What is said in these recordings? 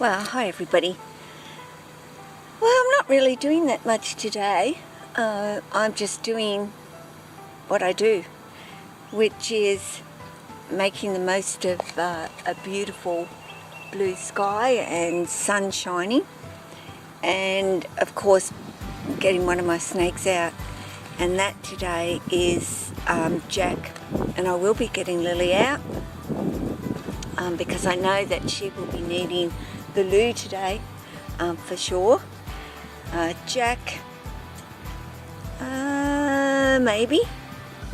Well, hi everybody. Well, I'm not really doing that much today. I'm just doing what I do, which is making the most of a beautiful blue sky and sun shining, and of course getting one of my snakes out, and that today is Jack, and I will be getting Lily out because I know that she will be needing the loo today for sure. Jack, maybe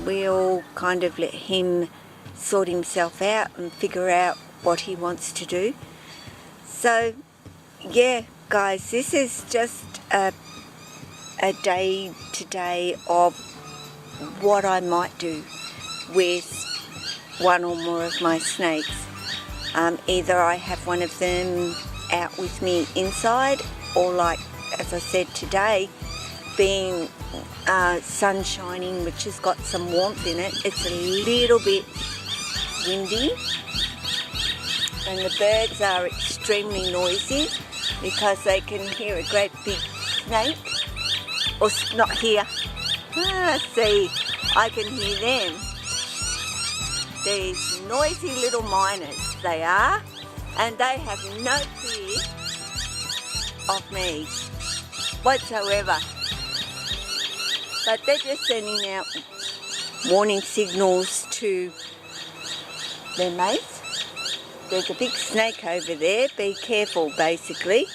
we'll kind of let him sort himself out and figure out what he wants to do. So yeah guys, this is just a day today of what I might do with one or more of my snakes. Either I have one of them out with me inside, or like as I said today, being sun shining, which has got some warmth in it. It's a little bit windy and the birds are extremely noisy because they can hear a great big snake, or not hear, see, I can hear them. These noisy little miners they are, and they have no fear of me whatsoever, but they're just sending out warning signals to their mates. There's a big snake over there, be careful basically.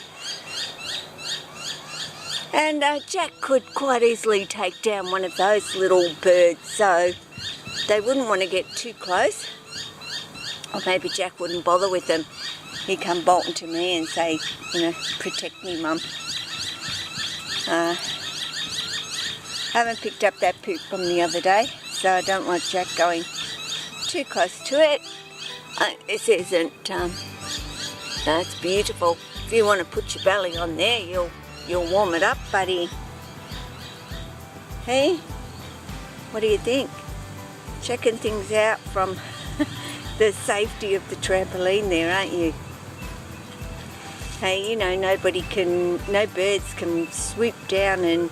And Jack could quite easily take down one of those little birds, so they wouldn't want to get too close. Or maybe Jack wouldn't bother with them. He'd come bolting to me and say, protect me, Mum. Haven't picked up that poop from the other day, so I don't want Jack going too close to it. This isn't, it's beautiful. If you want to put your belly on there, you'll warm it up, buddy. Hey, what do you think? Checking things out from the safety of the trampoline there, aren't you? Hey, no birds can swoop down, and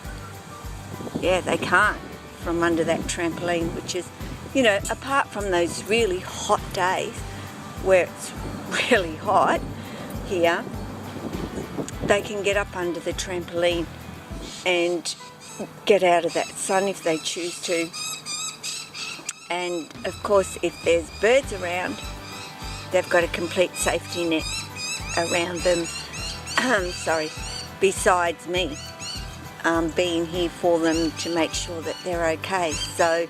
yeah, they can't, from under that trampoline, which is, apart from those really hot days where it's really hot here, they can get up under the trampoline and get out of that sun if they choose to. And of course, if there's birds around, they've got a complete safety net around them, besides me being here for them to make sure that they're okay. So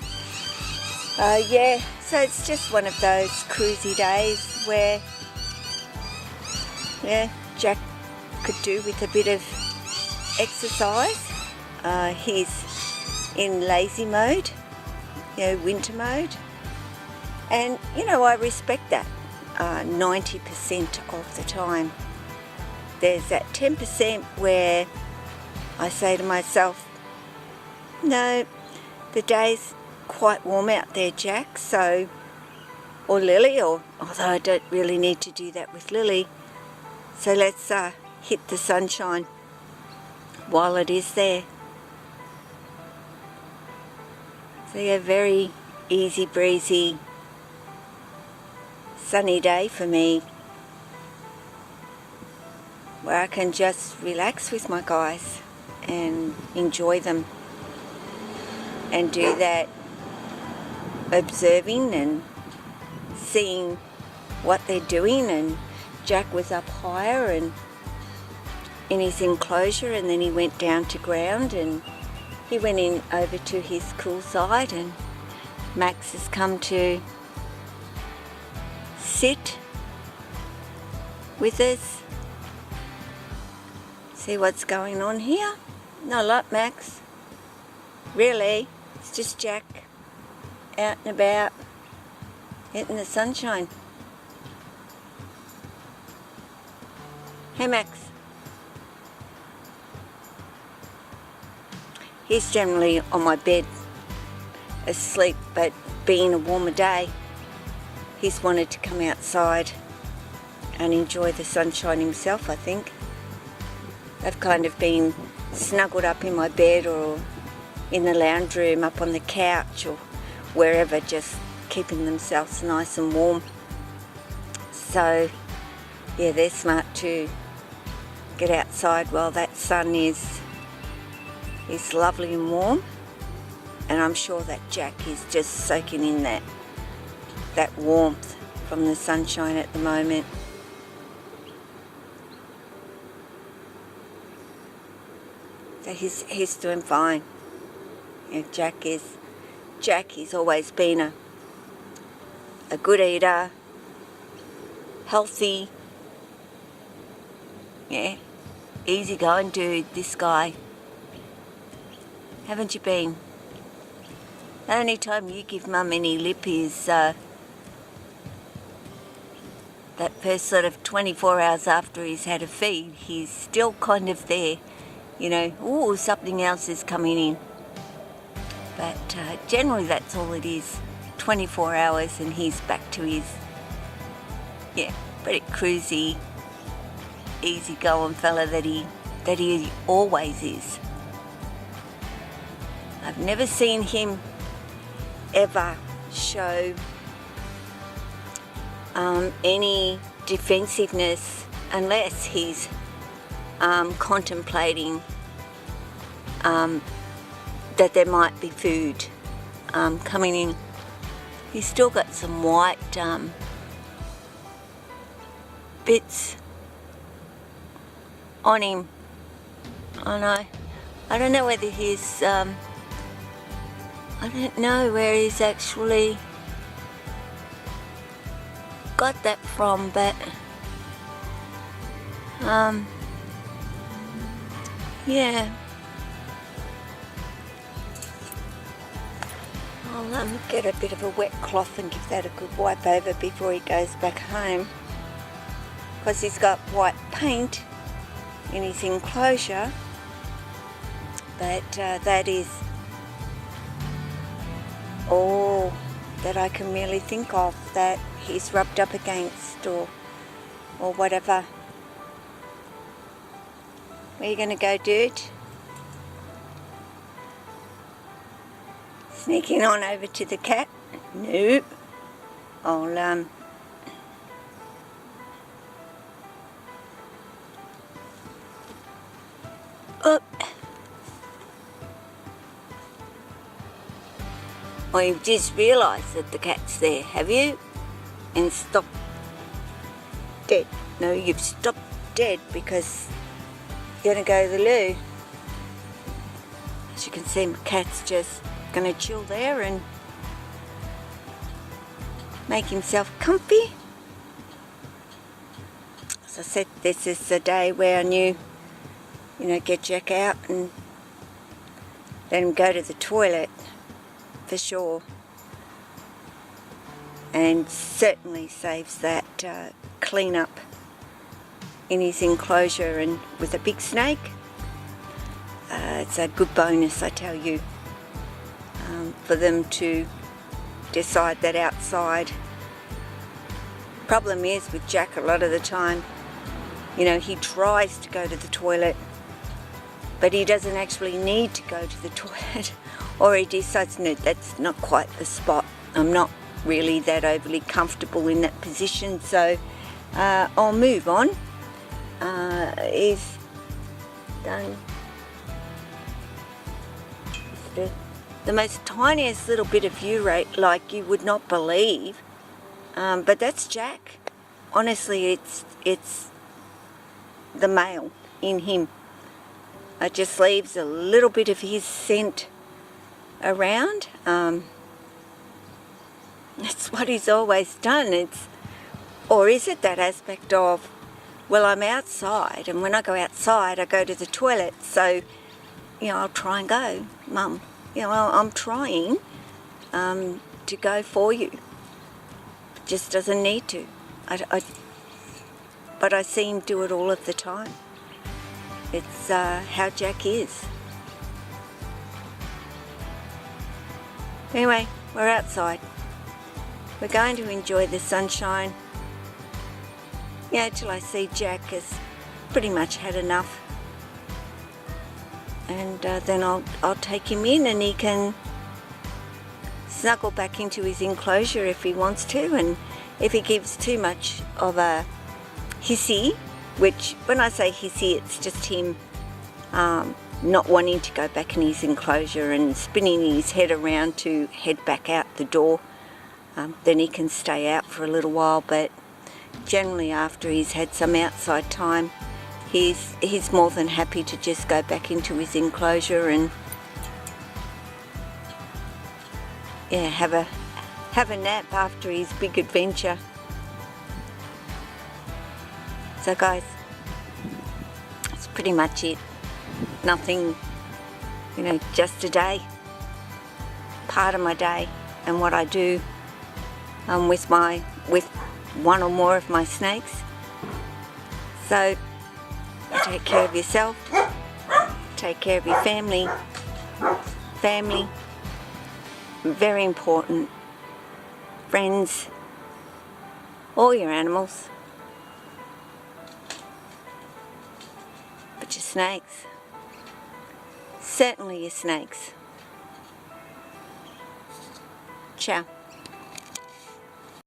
so it's just one of those cruisy days where Jack could do with a bit of exercise. He's in lazy mode, winter mode, and I respect that 90% of the time. There's that 10% where I say to myself, no, the day's quite warm out there, Jack, so, or Lily, although I don't really need to do that with Lily, so let's hit the sunshine while it is there. So a very easy breezy sunny day for me, where I can just relax with my guys and enjoy them and do that observing and seeing what they're doing. And Jack was up higher and in his enclosure, and then he went down to ground and he went in over to his cool side, and Max has come to sit with us. See what's going on here? Not a lot, Max. Really, it's just Jack out and about, getting the sunshine. Hey, Max. He's generally on my bed asleep, but being a warmer day, he's wanted to come outside and enjoy the sunshine himself, I think. They've kind of been snuggled up in my bed or in the lounge room, up on the couch or wherever, just keeping themselves nice and warm. So yeah, they're smart to get outside while that sun is lovely and warm, and I'm sure that Jack is just soaking in that warmth from the sunshine at the moment. So he's doing fine. Yeah, Jack is always been a good eater, healthy, yeah, easygoing dude, this guy. Haven't you been? The only time you give Mum any lip is that first sort of 24 hours after he's had a feed. He's still kind of there, you know, ooh, something else is coming in. But generally that's all it is, 24 hours and he's back to his, yeah, pretty cruisy, easy-going fella that he always is. I've never seen him ever show any defensiveness unless he's contemplating that there might be food coming in. He's still got some white bits on him. I don't know whether he's I don't know where he's actually got that from, but yeah. I'll get a bit of a wet cloth and give that a good wipe over before he goes back home, because he's got white paint in his enclosure, but that is all that I can really think of that he's rubbed up against or whatever. Where you going to go, dude? Sneaking on over to the cat? Nope. I'll up. Well, you've just realised that the cat's there, have you? And stopped dead. No, you've stopped dead because you're going to go to the loo. As you can see, my cat's just going to chill there and make himself comfy. As I said, this is the day where I knew, you know, get Jack out and let him go to the toilet for sure, and certainly saves that clean up in his enclosure. And with a big snake, it's a good bonus, I tell you, for them to decide that outside. Problem is with Jack, a lot of the time, you know, he tries to go to the toilet, but he doesn't actually need to go to the toilet, or he decides, no, that's not quite the spot. I'm not really that overly comfortable in that position, so I'll move on. He's done the most tiniest little bit of urate, like you would not believe, but that's Jack. Honestly, it's the male in him. It just leaves a little bit of his scent around. That's what he's always done. Or is it that aspect of, well, I'm outside, and when I go outside I go to the toilet, so, you know, I'll try and go, Mum, you know, I'm trying to go for you. Just doesn't need to. But I see him do it all of the time. It's how Jack is. Anyway, we're outside. We're going to enjoy the sunshine. Yeah, till I see Jack has pretty much had enough. And then I'll take him in and he can snuggle back into his enclosure if he wants to. And if he gives too much of a hissy, which when I say hissy, it's just him not wanting to go back in his enclosure and spinning his head around to head back out the door, then he can stay out for a little while. But generally after he's had some outside time, he's more than happy to just go back into his enclosure and yeah, have a nap after his big adventure. So guys, that's pretty much it. Nothing, you know, just a day, part of my day, and what I do with one or more of my snakes. So take care of yourself, take care of your family, very important, friends, all your animals, but your snakes, certainly your snakes. Ciao.